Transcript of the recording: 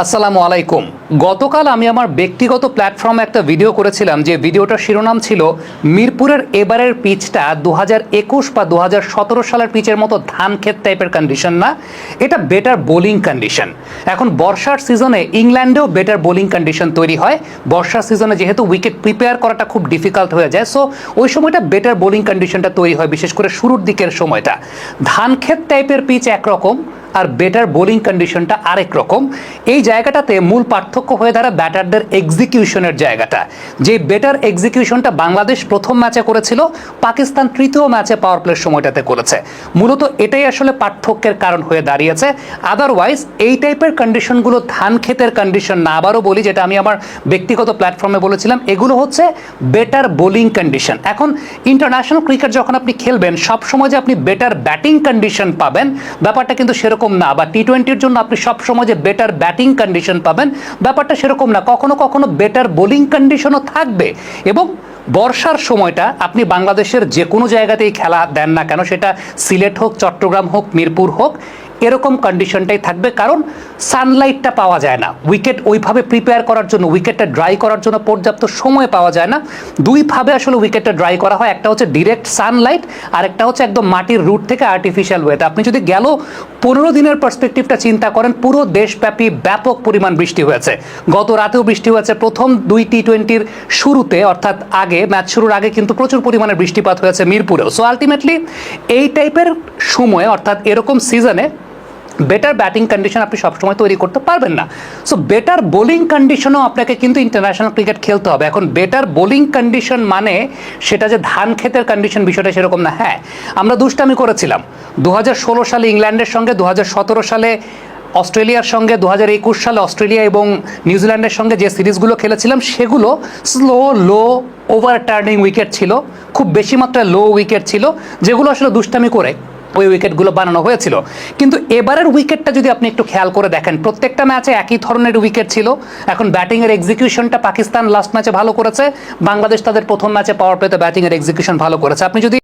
আসসালামু আলাইকুম। গতকাল আমি আমার ব্যক্তিগত প্ল্যাটফর্মে একটা ভিডিও করেছিলাম, যে ভিডিওটার শিরোনাম ছিল মিরপুরের এবারের পিচটা 2021 বা 2017 সালের পিচের মতো ধান ক্ষেত টাইপের কন্ডিশন না, এটা বেটার বোলিং কন্ডিশন। এখন বর্ষার সিজনে ইংল্যান্ডেও বেটার বোলিং কন্ডিশন তৈরি হয়। বর্ষার সিজনে যেহেতু উইকেট প্রিপেয়ার করাটা খুব ডিফিকাল্ট হয়ে যায়, সো ওই সময়টা বেটার বোলিং কন্ডিশনটা তৈরি হয়, বিশেষ করে শুরুর দিকের সময়টা। ধান ক্ষেত টাইপের পিচ একরকম আর বেটার বোলিং কন্ডিশনটা আরেক রকম। এই জায়গাটাতে মূল পার্থক্য হয়ে দাঁড়ায় ব্যাটারদের এক্সিকিউশনের জায়গাটা। যে বেটার এক্সিকিউশনটা বাংলাদেশ প্রথম ম্যাচে করেছিল, পাকিস্তান তৃতীয় ম্যাচে পাওয়ার প্লের সময়টাতে করেছে। মূলত এটাই আসলে পার্থক্যের কারণ হয়ে দাঁড়িয়েছে। আদারওয়াইজ এই টাইপের কন্ডিশনগুলো ধান ক্ষেতের কন্ডিশন না। আবারও বলি, যেটা আমি আমার ব্যক্তিগত প্ল্যাটফর্মে বলেছিলাম, এগুলো হচ্ছে বেটার বোলিং কন্ডিশন। এখন ইন্টারন্যাশনাল ক্রিকেট যখন আপনি খেলবেন, সবসময় যে আপনি বেটার ব্যাটিং কন্ডিশন পাবেন ব্যাপারটা কিন্তু সেরকম না। বা টি-20-র জন্য আপনি সবসময় যে বেটার ব্যাটিং কন্ডিশন পাবেন ব্যাপারটা সেরকম না। কখনো কখনো বেটার বোলিং কন্ডিশনও থাকবে। এবং বর্ষার সময়টা আপনি বাংলাদেশের যে কোনো জায়গাতেই খেলা দেন না কেন, সেটা সিলেট হোক, চট্টগ্রাম হোক, মিরপুর হোক, এরকম কন্ডিশনটাই থাকবে। কারণ সানলাইটটা পাওয়া যায় না, উইকেট ওইভাবে প্রিপেয়ার করার জন্য, উইকেটটা ড্রাই করার জন্য পর্যাপ্ত সময় পাওয়া যায় না। দুইভাবে আসলে উইকেটটা ড্রাই করা হয়, একটা হচ্ছে ডিরেক্ট সানলাইট, আর একটা হচ্ছে একদম মাটির রুট থেকে আর্টিফিশিয়াল ওয়েতে। আপনি যদি গেল 15 দিনের পার্সপেক্টিভটা চিন্তা করেন, পুরো দেশব্যাপী ব্যাপক পরিমাণ বৃষ্টি হয়েছে। গত রাতেও বৃষ্টি হয়েছে। প্রথম 2 টি-20-র শুরুতে, অর্থাৎ আগে ম্যাচ শুরুর আগে কিন্তু প্রচুর পরিমাণে বৃষ্টিপাত হয়েছে মিরপুরেও। সো আলটিমেটলি এই টাইপের সময়, অর্থাৎ এরকম সিজনে বেটার ব্যাটিং কন্ডিশন আপনি সবসময় তৈরি করতে পারবেন না। সো বেটার বোলিং কন্ডিশনও আপনাকে কিন্তু ইন্টারন্যাশনাল ক্রিকেট খেলতে হবে। এখন বেটার বোলিং কন্ডিশন মানে সেটা যে ধান ক্ষেতের কন্ডিশন, বিষয়টা সেরকম না। হ্যাঁ, আমরা দুষ্টামি করেছিলাম 2016 সালে ইংল্যান্ডের সঙ্গে, 2017 সালে অস্ট্রেলিয়ার সঙ্গে, 2021 সালে অস্ট্রেলিয়া এবং নিউজিল্যান্ডের সঙ্গে যে সিরিজগুলো খেলেছিলাম সেগুলো স্লো লো ওভার টার্নিং উইকেট ছিল, খুব বেশি মাত্রায় লো উইকেট ছিল, যেগুলো আসলে দুষ্টামি করে ওই উইকেটগুলো বানানো হয়েছিল। কিন্তু এবারের উইকেটটা যদি আপনি একটু খেয়াল করে দেখেন, প্রত্যেকটা ম্যাচে একই ধরনের উইকেট ছিল। এখন ব্যাটিংয়ের এক্সিকিউশনটা পাকিস্তান লাস্ট ম্যাচে ভালো করেছে, বাংলাদেশ তাদের প্রথম ম্যাচে পাওয়ার প্লেতে ব্যাটিংয়ের এক্সিকিউশন ভালো করেছে। আপনি যদি